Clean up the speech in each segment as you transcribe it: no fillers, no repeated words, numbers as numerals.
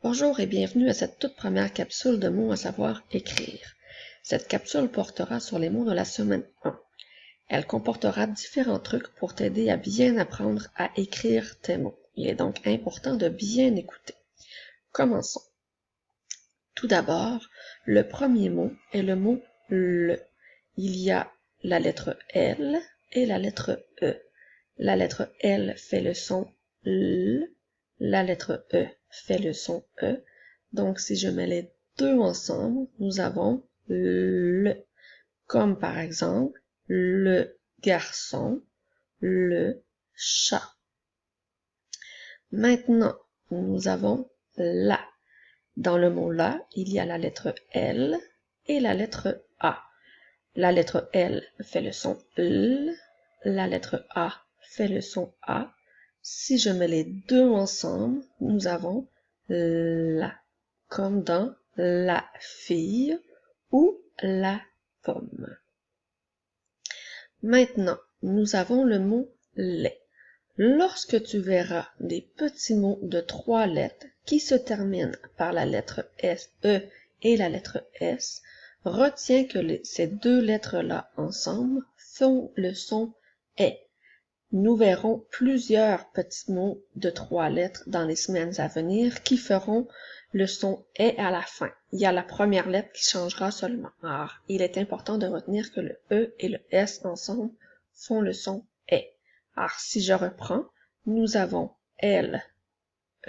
Bonjour et bienvenue à cette toute première capsule de mots à savoir écrire. Cette capsule portera sur les mots de la semaine 1. Elle comportera différents trucs pour t'aider à bien apprendre à écrire tes mots. Il est donc important de bien écouter. Commençons. Tout d'abord, le premier mot est le mot « le ». Il y a la lettre L et la lettre E. La lettre L fait le son L, la lettre E fait le son E. Donc, si je mets les deux ensemble, nous avons le, comme par exemple le garçon, le chat. Maintenant, nous avons la. Dans le mot la, il y a la lettre L et la lettre A. La lettre L fait le son L, la lettre A fait le son A. Si je mets les deux ensemble, nous avons la, comme dans la fille ou la pomme. Maintenant, nous avons le mot lait. Lorsque tu verras des petits mots de 3 lettres qui se terminent par la lettre S, E et la lettre S, retiens que ces deux lettres-là ensemble font le son « est ». Nous verrons plusieurs petits mots de 3 lettres dans les semaines à venir qui feront le son « est » à la fin. Il y a la première lettre qui changera seulement. Alors, il est important de retenir que le « e » et le « s » ensemble font le son « est ». Alors, si je reprends, nous avons L,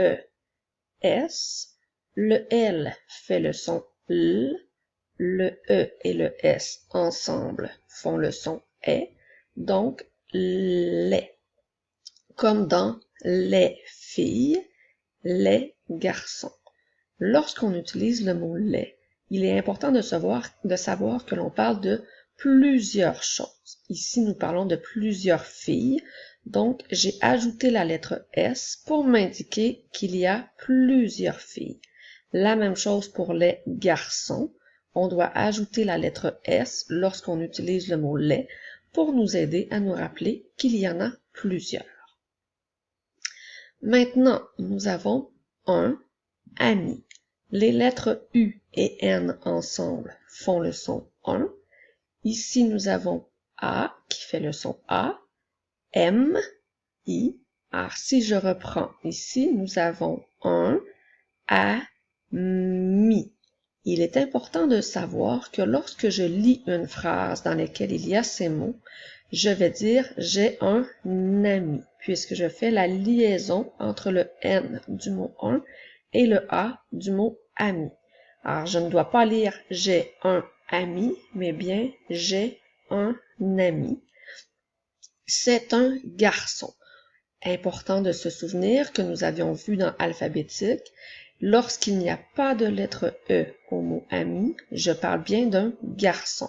E, S. Le L fait le son L. Le E et le S ensemble font le son est. Donc, lait. Comme dans les filles, les garçons. Lorsqu'on utilise le mot lait, il est important de savoir que l'on parle de plusieurs choses. Ici, nous parlons de plusieurs filles. Donc, j'ai ajouté la lettre S pour m'indiquer qu'il y a plusieurs filles. La même chose pour les garçons. On doit ajouter la lettre S lorsqu'on utilise le mot lait pour nous aider à nous rappeler qu'il y en a plusieurs. Maintenant, nous avons un ami. Les lettres U et N ensemble font le son 1. Ici, nous avons A qui fait le son A, M, I. Alors, si je reprends ici, nous avons un ami. Il est important de savoir que lorsque je lis une phrase dans laquelle il y a ces mots, je vais dire « j'ai un ami » puisque je fais la liaison entre le N du mot « un » et le A du mot « ami ». Alors, je ne dois pas lire « j'ai un ami », mais bien « j'ai un ami ». C'est un garçon. Important de se souvenir que nous avions vu dans alphabétique, lorsqu'il n'y a pas de lettre E au mot ami, je parle bien d'un garçon.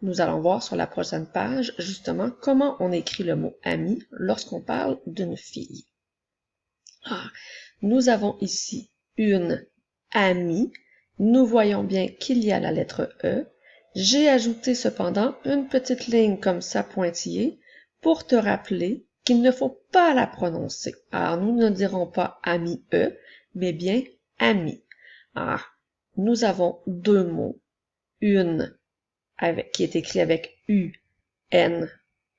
Nous allons voir sur la prochaine page justement comment on écrit le mot ami lorsqu'on parle d'une fille. Nous avons ici une amie. Nous voyons bien qu'il y a la lettre E. J'ai ajouté cependant une petite ligne comme ça pointillée pour te rappeler qu'il ne faut pas la prononcer. Alors, nous ne dirons pas ami E, mais bien ami. Alors, nous avons deux mots. Une qui est écrit avec U, N,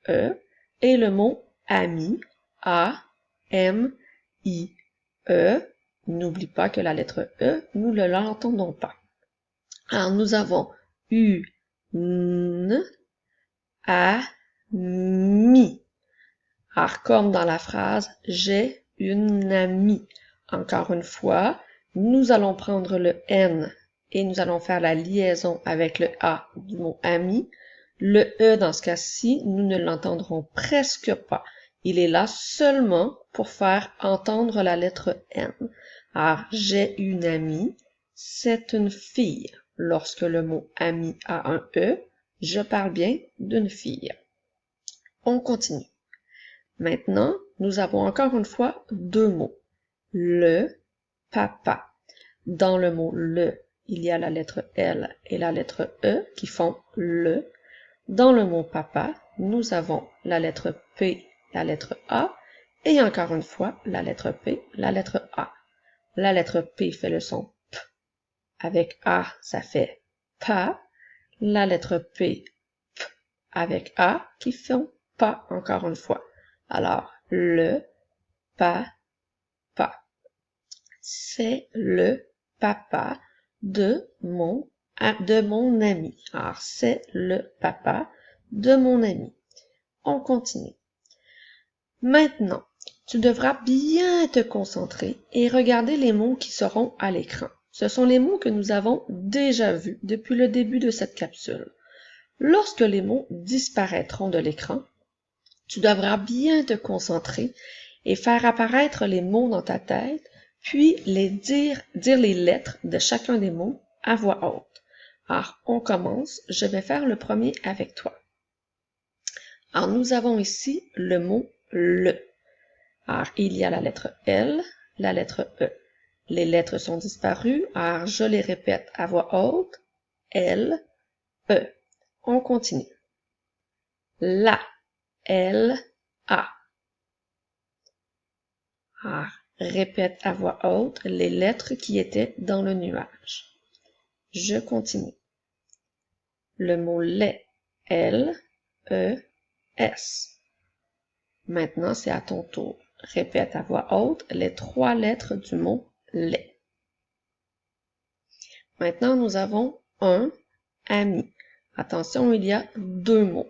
E, et le mot ami, A, M, I, E. N'oublie pas que la lettre E, nous ne l'entendons pas. Alors, nous avons U, N, A, Mi. Alors, comme dans la phrase « j'ai une amie ». Encore une fois, nous allons prendre le N et nous allons faire la liaison avec le A du mot « ami ». Le E, dans ce cas-ci, nous ne l'entendrons presque pas. Il est là seulement pour faire entendre la lettre N. Alors, j'ai une amie, c'est une fille. Lorsque le mot « ami » a un E, je parle bien d'une fille. On continue. Maintenant, nous avons encore une fois deux mots. Le papa. Dans le mot le, il y a la lettre L et la lettre E qui font le. Dans le mot papa, nous avons la lettre P, la lettre A et encore une fois la lettre P, la lettre A. La lettre P fait le son P. Avec A, ça fait PA. La lettre P, P avec A qui font pas encore une fois. Alors, le papa. C'est le papa de mon ami. Alors, c'est le papa de mon ami. On continue. Maintenant, tu devras bien te concentrer et regarder les mots qui seront à l'écran. Ce sont les mots que nous avons déjà vus depuis le début de cette capsule. Lorsque les mots disparaîtront de l'écran, tu devras bien te concentrer et faire apparaître les mots dans ta tête, puis dire les lettres de chacun des mots à voix haute. Alors, on commence. Je vais faire le premier avec toi. Alors, nous avons ici le mot le. Alors, il y a la lettre L, la lettre E. Les lettres sont disparues, alors je les répète à voix haute. L, E. On continue. La, L, A. Alors, répète à voix haute les lettres qui étaient dans le nuage. Je continue. Le mot lait, L, E, S. Maintenant, c'est à ton tour. Répète à voix haute les 3 lettres du mot lait. Maintenant, nous avons un ami. Attention, il y a 2 mots.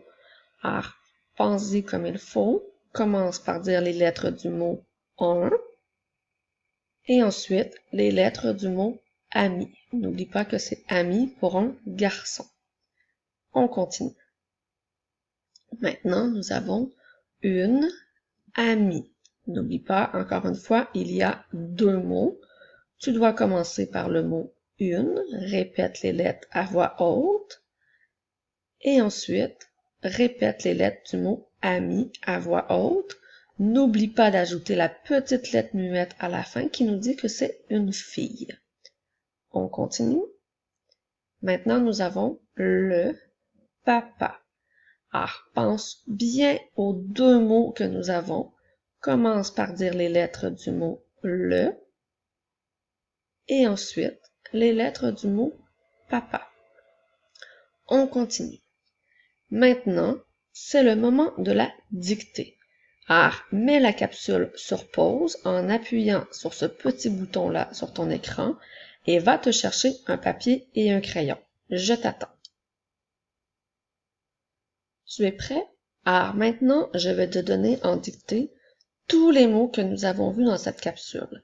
Alors, pense-y comme il faut. Commence par dire les lettres du mot un et ensuite les lettres du mot ami. N'oublie pas que c'est ami pour un garçon. On continue. Maintenant, nous avons une amie. N'oublie pas, encore une fois, il y a 2 mots. Tu dois commencer par le mot une, répète les lettres à voix haute, et ensuite, répète les lettres du mot ami à voix haute. N'oublie pas d'ajouter la petite lettre muette à la fin qui nous dit que c'est une fille. On continue. Maintenant, nous avons le papa. Alors, pense bien aux 2 mots que nous avons. Commence par dire les lettres du mot le et ensuite les lettres du mot papa. On continue. Maintenant, c'est le moment de la dictée. Alors, mets la capsule sur pause en appuyant sur ce petit bouton-là sur ton écran et va te chercher un papier et un crayon. Je t'attends. Tu es prêt? Alors maintenant, je vais te donner en dictée tous les mots que nous avons vus dans cette capsule.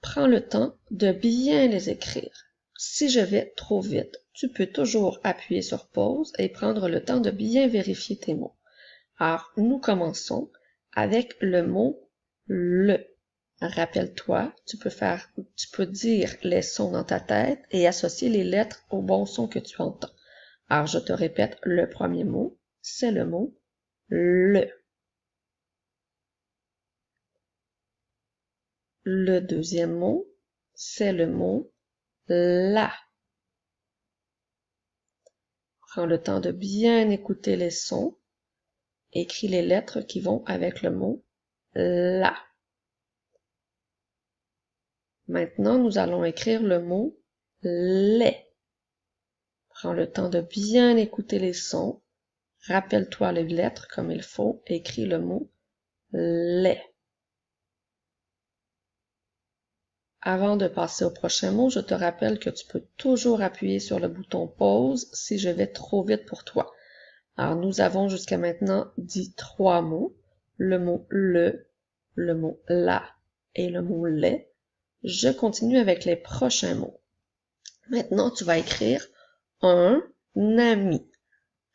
Prends le temps de bien les écrire. Si je vais trop vite, tu peux toujours appuyer sur pause et prendre le temps de bien vérifier tes mots. Alors, nous commençons avec le mot le. Rappelle-toi, tu peux dire les sons dans ta tête et associer les lettres aux bons sons que tu entends. Alors, je te répète, le premier mot, c'est le mot le. Le deuxième mot, c'est le mot la. Prends le temps de bien écouter les sons. Écris les lettres qui vont avec le mot la. Maintenant, nous allons écrire le mot lait. Prends le temps de bien écouter les sons. Rappelle-toi les lettres comme il faut. Écris le mot lait. Avant de passer au prochain mot, je te rappelle que tu peux toujours appuyer sur le bouton pause si je vais trop vite pour toi. Alors, nous avons jusqu'à maintenant dit 3 mots. Le mot le mot la et le mot lait. Je continue avec les prochains mots. Maintenant, tu vas écrire un ami.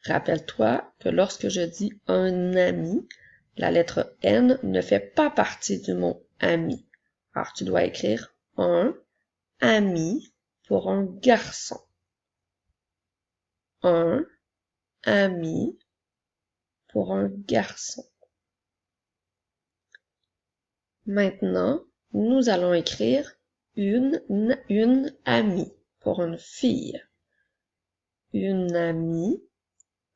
Rappelle-toi que lorsque je dis un ami, la lettre N ne fait pas partie du mot ami. Alors, tu dois écrire un ami pour un garçon. Un ami pour un garçon. Maintenant, nous allons écrire une amie pour une fille. Une amie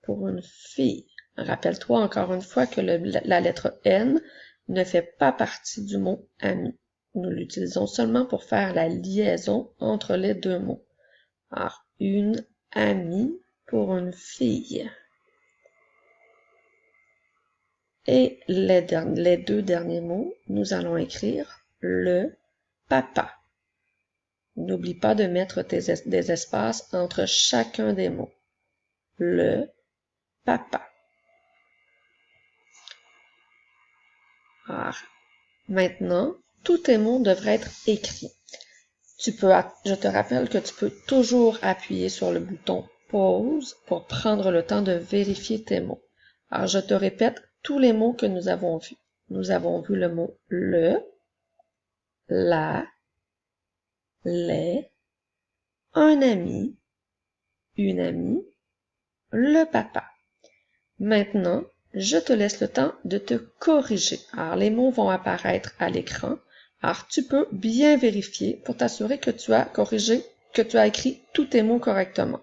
pour une fille. Rappelle-toi encore une fois que la lettre N ne fait pas partie du mot ami. nous l'utilisons seulement pour faire la liaison entre les deux mots. Alors, une amie pour une fille. Et les deux derniers mots, nous allons écrire le papa. N'oublie pas de mettre des espaces entre chacun des mots. Le papa. Alors, maintenant, tous tes mots devraient être écrits. Je te rappelle que tu peux toujours appuyer sur le bouton pause pour prendre le temps de vérifier tes mots. Alors, je te répète tous les mots que nous avons vus. Nous avons vu le mot le, la, les, un ami, une amie, le papa. Maintenant, je te laisse le temps de te corriger. Alors, les mots vont apparaître à l'écran. Alors, tu peux bien vérifier pour t'assurer que tu as corrigé, que tu as écrit tous tes mots correctement.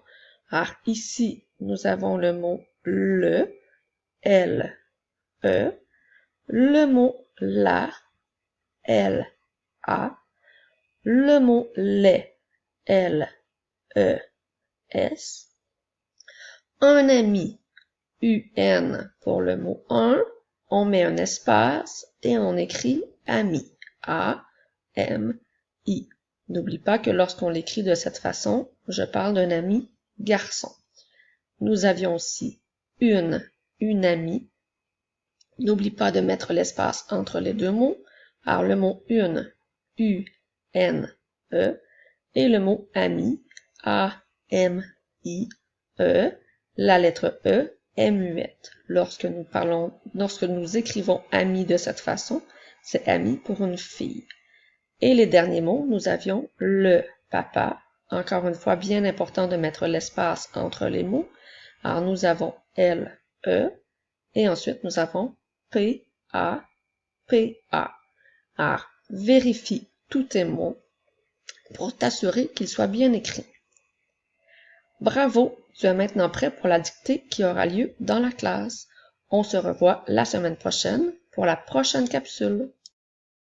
Alors, ici, nous avons le mot le, L, E, le mot la, L, A, le mot les, L, E, S, un ami, UN pour le mot un, on met un espace et on écrit ami, A, M, I. N'oublie pas que lorsqu'on l'écrit de cette façon, je parle d'un ami garçon. Nous avions aussi une amie. N'oublie pas de mettre l'espace entre les deux mots. Alors le mot une, U, N, E, et le mot ami, A, M, I, E. La lettre E est muette. Lorsque nous écrivons ami de cette façon, c'est ami pour une fille. Et les derniers mots, nous avions le papa. Encore une fois, bien important de mettre l'espace entre les mots. Alors nous avons L, E, et ensuite nous avons P, A, P, A. Alors, vérifie tous tes mots pour t'assurer qu'ils soient bien écrits. Bravo, tu es maintenant prêt pour la dictée qui aura lieu dans la classe. On se revoit la semaine prochaine pour la prochaine capsule.